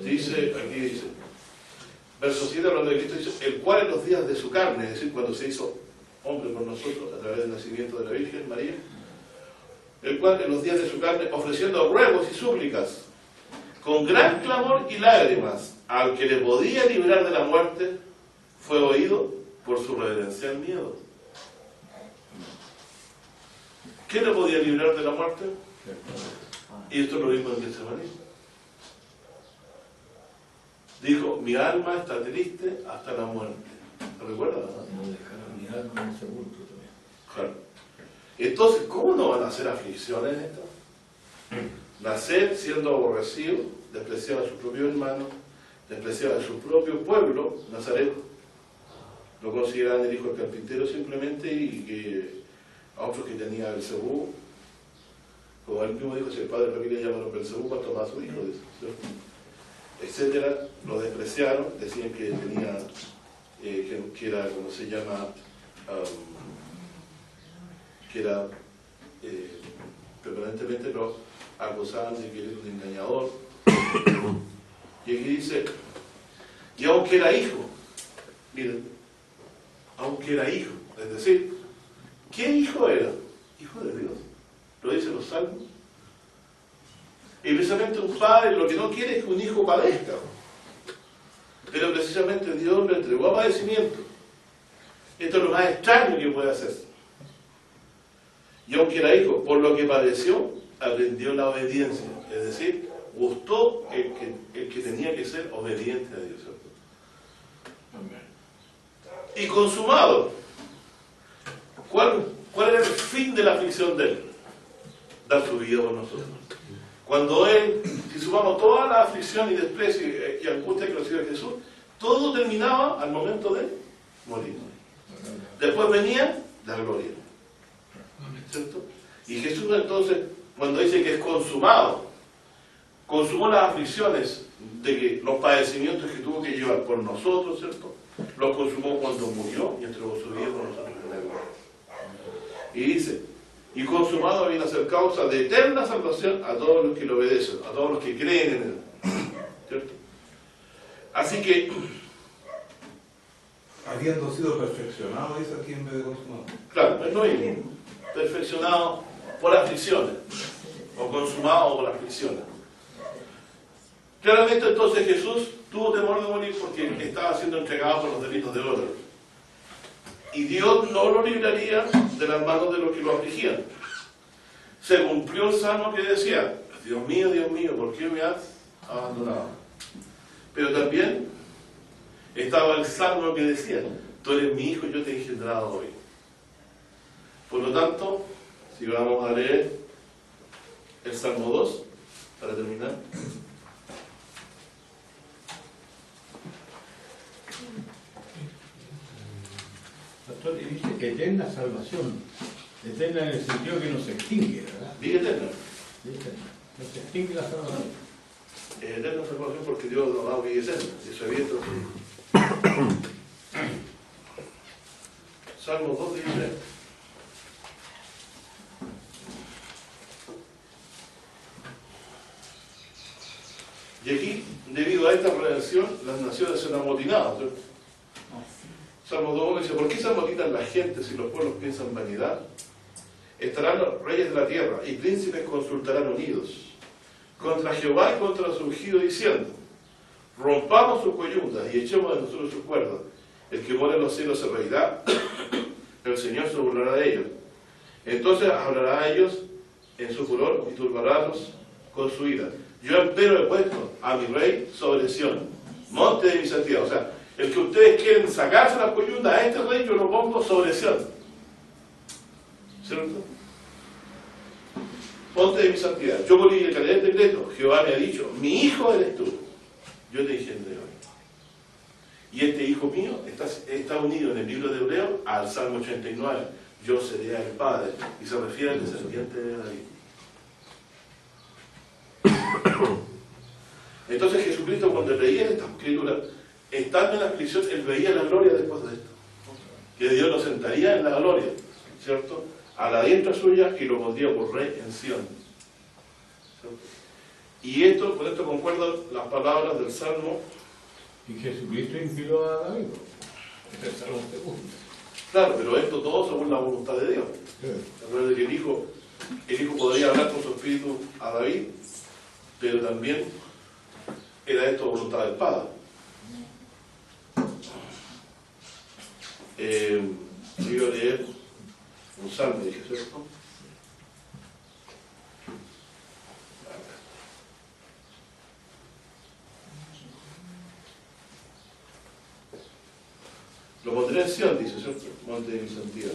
Dice, aquí dice, verso 7, hablando de Cristo, dice, el cual en los días de su carne, es decir, cuando se hizo hombre por nosotros a través del nacimiento de la Virgen María, el cual en los días de su carne, ofreciendo ruegos y súplicas, con gran clamor y lágrimas, al que le podía librar de la muerte, fue oído por su reverencial miedo. ¿Qué le podía librar de la muerte? Y esto es lo mismo en Getsemaní. Dijo, mi alma está triste hasta la muerte. ¿Lo recuerdan? No dejaron mi alma en el sepulcro también. Claro. Entonces, ¿cómo no van a ser aflicciones estas? Nacer siendo aborrecido, despreciado de su propio hermano, despreciado de su propio pueblo, Nazaret. Lo consideraban el hijo del carpintero simplemente, y que a otros que tenía Belcebú, como él mismo dijo, si el padre de la familia llama a Belcebú, va a tomar a su hijo, etcétera. Lo despreciaron, decían que tenía, que era, como se llama, que era, permanentemente lo acusaban de que era un engañador. Y aquí dice, y aunque era hijo, miren, aunque era hijo, es decir, ¿qué hijo era? Hijo de Dios, lo dicen los salmos. Y precisamente un padre lo que no quiere es que un hijo padezca, pero precisamente Dios le entregó a padecimiento. Esto es lo más extraño que puede hacer. Y aunque era hijo, por lo que padeció, aprendió la obediencia, es decir, gustó el que tenía que ser obediente a Dios, ¿cierto? Y consumado, ¿cuál era el fin de la aflicción de él? Dar su vida por nosotros. Cuando él, si sumamos toda la aflicción y desprecio y angustia que recibió Jesús, todo terminaba al momento de morir. Después venía la gloria, ¿cierto? Y Jesús entonces, cuando dice que es consumado, consumó las aflicciones de que los padecimientos que tuvo que llevar por nosotros, ¿cierto? Los consumó cuando murió y entregó su vida por nosotros en la gloria. Y dice, y consumado viene a ser causa de eterna salvación a todos los que le obedecen, a todos los que creen en él, ¿cierto? Así que, habiendo sido perfeccionado, dice aquí en vez de consumado. claro, es lo mismo, perfeccionado por aflicciones, o consumado por aflicciones. Claramente entonces Jesús tuvo temor de morir porque estaba siendo entregado por los delitos del otro. Y Dios no lo libraría de las manos de los que lo afligían. Se cumplió el salmo que decía, Dios mío, ¿por qué me has abandonado? Pero también estaba el salmo que decía, tú eres mi hijo y yo te he engendrado hoy. Por lo tanto, si vamos a leer el Salmo 2, para terminar. Pastor, y dice eterna salvación. Eterna en el sentido que no se extingue, ¿verdad? Diga eterna. No se extingue la salvación. Es eterna salvación porque Dios nos da obedecer. Eso es evidente. Salmo 2 dice. Y aquí, debido a esta redención, las naciones se han amotinado, ¿cierto? Salmo 2 dice, ¿por qué se amotinan las gentes si los pueblos piensan vanidad? Estarán los reyes de la tierra y príncipes consultarán unidos contra Jehová y contra su ungido, diciendo, rompamos sus coyundas y echemos de nosotros sus cuerdas. El que mora en los cielos se reirá, el Señor se burlará de ellos. Entonces hablará a ellos en su furor y turbaránlos con su ira. Yo empero he puesto a mi rey sobre Sión, monte de mi santidad. O sea, el que ustedes quieren sacarse las coyundas a este rey, yo lo pongo sobre Sión. ¿Cierto? Monte de mi santidad. Yo publicaré el decreto. Jehová me ha dicho, mi hijo eres tú. Yo te engendré hoy. Y este hijo mío está unido en el libro de Hebreo al Salmo 89. Yo seré el padre. Y se refiere al descendiente de David. Entonces Jesucristo, cuando leía esta escritura, estando en la aflicción, él veía la gloria después de esto. Que Dios lo sentaría en la gloria, ¿cierto? A la diestra suya y lo pondría por rey en Sion. ¿Cierto? Y esto, con esto concuerdan las palabras del Salmo. Y Jesucristo inspiró a David. El Salmo segundo. Claro, pero esto todo según la voluntad de Dios. Recuerden que el hijo podría hablar con su espíritu a David, pero también era esto voluntad del Padre. Voy a leer un salmo, dije, ¿cierto? Lo pondré en Sion, dice, ¿cierto? Monte de mi santidad.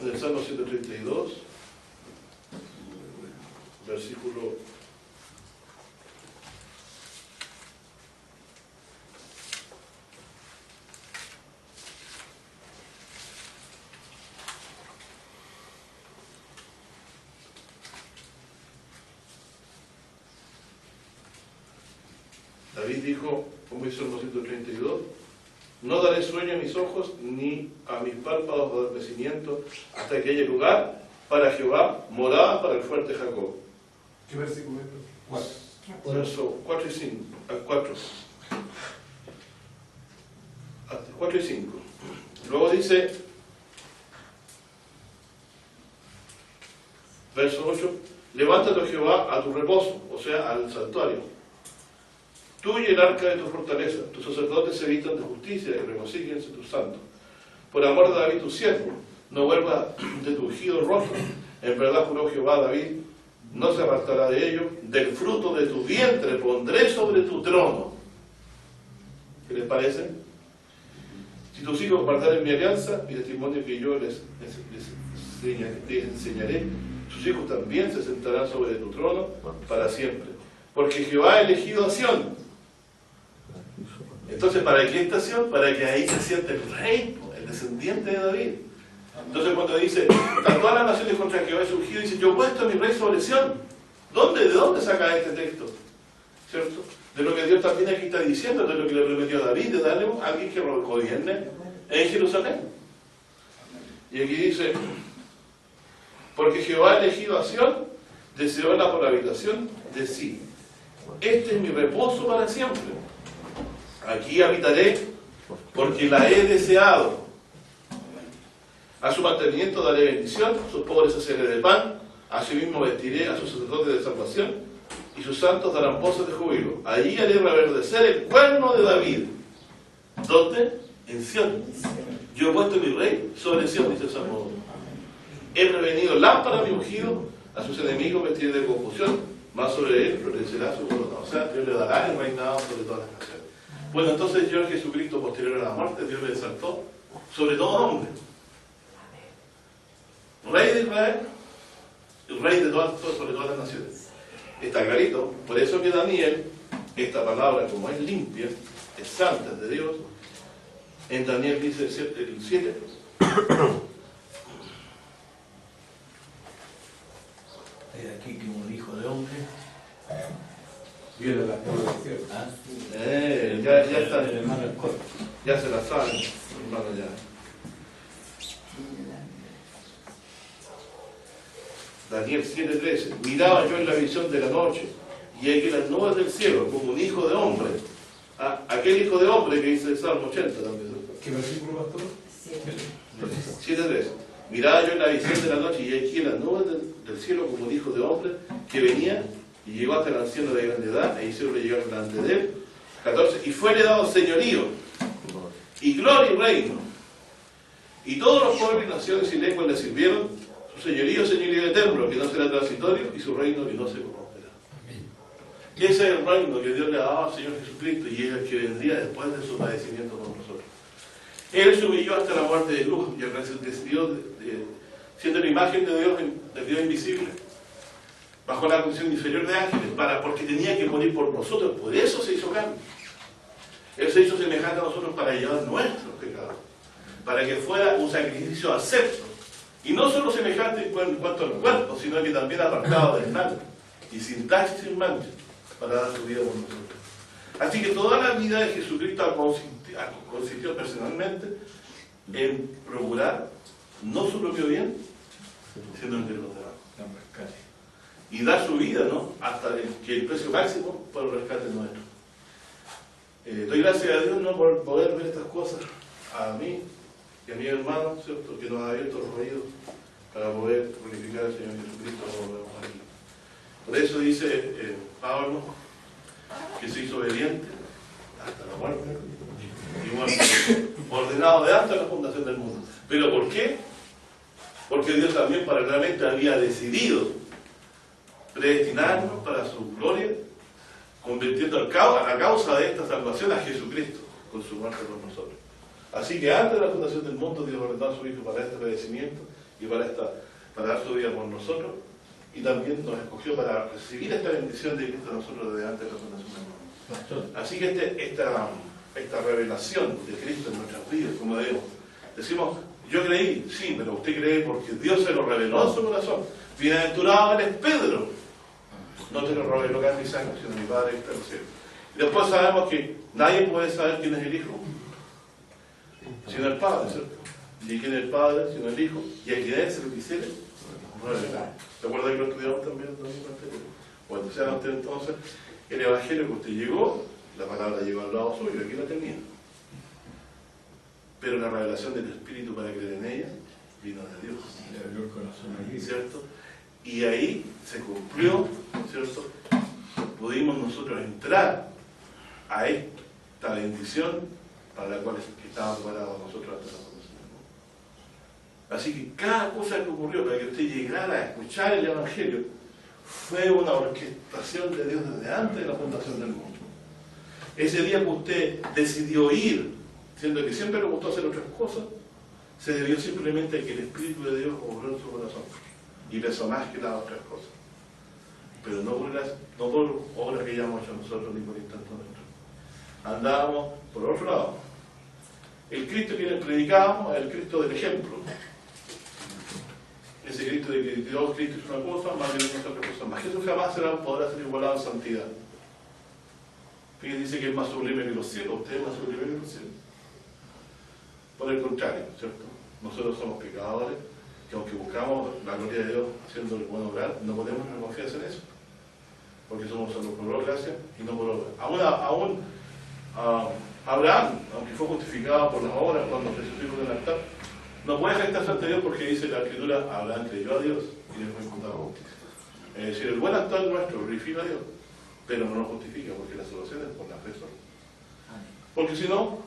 en el Salmo 132, versículo 1. David dijo, como hizo el Salmo 132, no daré sueño a mis ojos, ni a mis párpados adormecimiento, hasta que haya lugar para Jehová, morada para el fuerte Jacob. ¿Qué versículo es? Verso 4 y 5. 4 y 5. Luego dice, verso 8, levántate, Jehová, a tu reposo, o sea, al santuario. Tú y el arca de tu fortaleza, tus sacerdotes se vistan de justicia y regocíjense tus santos. Por amor de David tu siervo, no vuelva de tu ungido rostro. En verdad juró Jehová a David, no se apartará de ello, del fruto de tu vientre pondré sobre tu trono. ¿Qué les parece? Si tus hijos guardaren mi alianza, mi testimonio que yo les enseñaré, sus hijos también se sentarán sobre tu trono para siempre. Porque Jehová ha elegido a Sión. Entonces, ¿para qué esta Sión? Para que ahí se siente el rey, el descendiente de David. Entonces, cuando dice, están todas las naciones contra Jehová he surgido, dice, yo he puesto a mi rey sobre Sión. ¿De dónde saca este texto? ¿Cierto? De lo que Dios también aquí está diciendo, de lo que le prometió a David, de darle a alguien que gobierne en Jerusalén. Y aquí dice, porque Jehová ha elegido a Sión, deseóla por la habitación de sí. Este es mi reposo para siempre. Aquí habitaré, porque la he deseado. A su mantenimiento daré bendición, sus pobres saciaré de pan, asimismo vestiré a sus sacerdotes de salvación, y sus santos darán voces de júbilo. Allí haré reverdecer el cuerno de David. ¿Dónde? En Sión. Yo he puesto mi rey sobre Sión, dice el Salmo. He prevenido lámpara a mi ungido, a sus enemigos vestiré de confusión, más sobre él florecerá su corona. O sea, Dios le dará el reinado sobre todas las naciones. Bueno, entonces yo, Jesucristo, posterior a la muerte, Dios le exaltó sobre todo hombre. Rey de Israel, rey de sobre todas las naciones. Está clarito. Por eso que Daniel, esta palabra, como es limpia, es santa, es de Dios, en Daniel dice el 7. Hay aquí que un hijo de hombre Viene la población. Ya está. Ya se la saben, hermano, ya. Daniel 7:13. Miraba yo en la visión de la noche, y aquí las nubes del cielo, como un hijo de hombre. Aquel hijo de hombre que dice el Salmo 80 también. ¿Qué versículo, pastor? 7:3. Miraba yo en la visión de la noche, y aquí en las nubes del cielo, como un hijo de hombre, que venía y llegó hasta el anciano de grande edad, e hicieron llegar delante de él. 14. Y fue le dado señorío, y gloria y reino. Y todos los pueblos y naciones y lenguas le sirvieron. Su señorío eterno, que no será transitorio, y su reino que no se corromperá. Y ese es el reino que Dios le ha dado al Señor Jesucristo, y es el que vendría después de su padecimiento con nosotros. Él se humilló hasta la muerte de cruz, y al decidió, siendo la imagen de Dios invisible, bajo la condición inferior de ángeles, porque tenía que morir por nosotros. Por eso se hizo carne. Él se hizo semejante a nosotros para llevar nuestros pecados, para que fuera un sacrificio acepto, y no solo semejante en cuanto al cuerpo, sino que también apartado del mal, y sin tacha y sin mancha, para dar su vida por nosotros. Así que toda la vida de Jesucristo consistió personalmente en procurar no su propio bien, sino el de los demás. Y dar su vida, ¿no?, hasta que el precio máximo para el rescate nuestro. Doy gracias a Dios, ¿no?, por poder ver estas cosas, a mí y a mi hermano, ¿cierto?, que nos ha abierto los oídos para poder glorificar al Señor Jesucristo como vemos aquí. Por eso dice Pablo que se hizo obediente hasta la muerte, y bueno, ordenado de antes de la fundación del mundo. ¿Pero por qué? Porque Dios también paralelamente había decidido predestinarnos para su gloria, convirtiendo a la causa de esta salvación a Jesucristo con su muerte por nosotros. Así que antes de la fundación del mundo, Dios ordenó a su Hijo para este padecimiento, y para dar su vida por nosotros, y también nos escogió para recibir esta bendición de Cristo a nosotros desde antes de la fundación del mundo. Pastor, Así que esta revelación de Cristo en nuestras vidas, como decimos, yo creí, sí, pero usted cree porque Dios se lo reveló en su corazón. Bienaventurado eres Pedro. No te lo reveló carne y sangre, sino mi Padre que está en el cielo. Y después sabemos que nadie puede saber quién es el Hijo, sino el Padre, ¿cierto? Y quién es el Padre, sino el Hijo, y a quien es se lo quisiera revelar. ¿Se acuerda que lo estudiamos también el domingo anterior? Bueno, sea usted entonces, el Evangelio que usted llegó, la palabra llegó al lado suyo, aquí la tenía. Pero la revelación del Espíritu para creer en ella vino de Dios. le abrió el corazón aquí. ¿Cierto? Y ahí se cumplió, ¿cierto? Pudimos nosotros entrar a esta bendición para la cual estábamos preparados nosotros antes de la fundación del mundo. Así que cada cosa que ocurrió para que usted llegara a escuchar el Evangelio fue una orquestación de Dios desde antes de la fundación del mundo. Ese día que usted decidió ir, siendo que siempre le gustó hacer otras cosas, se debió simplemente a que el Espíritu de Dios obró en su corazón y pesó más que las otras cosas. Pero no por obras que hayamos hecho nosotros ni por intento nuestro. Andábamos por otro lado. El Cristo que predicábamos es el Cristo del ejemplo. Ese Cristo de que Dios, Cristo es una cosa, más bien es otra cosa. Más Jesús jamás podrá ser igualado en santidad. Fíjense, dice que es más sublime que los cielos, usted es más sublime que los cielos. Por el contrario, ¿cierto? Nosotros somos pecadores, que aunque buscamos la gloria de Dios haciendo el buen obrar, no podemos tener confianza en eso. Porque somos salvos por gracia y no por obra. Abraham, aunque fue justificado por las obras cuando resucitó en el altar, no puede gestarse ante Dios porque dice la Escritura, Abraham creyó a Dios y le fue imputado justicia. Es decir, el buen actuar nuestro glorifica a Dios, pero no nos justifica porque la salvación es por la fe sola. Porque si no,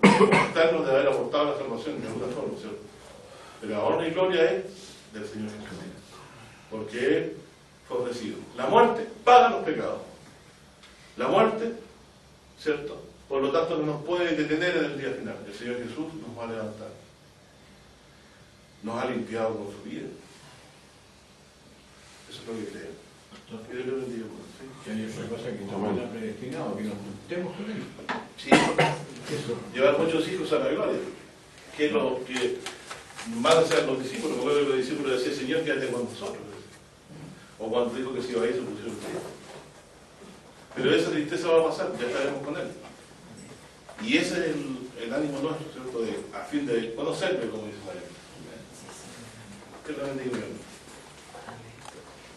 estarnos de haber aportado la salvación de alguna forma, ¿cierto? Pero la honra y gloria es del Señor Jesucristo, porque Él fue ofrecido. La muerte paga los pecados. La muerte, ¿cierto? Por lo tanto, no nos puede detener en el día final. El Señor Jesús nos va a levantar. Nos ha limpiado con su vida. Eso es lo que creemos. Que Dios le bendiga. Que hay otra cosa que también ha predestinado, que nos juntemos con Él. Sí. Llevar muchos hijos a la gloria. Que es lo que van a ser los discípulos. Porque los discípulos decían, Señor, quédate con nosotros. O cuando dijo que se iba a ir, se pusieron tristes. Pero esa tristeza va a pasar, ya estaremos con Él. Y ese es el ánimo nuestro, ¿cierto? A fin de conocerme, como dice la Biblia. Que la bendiga.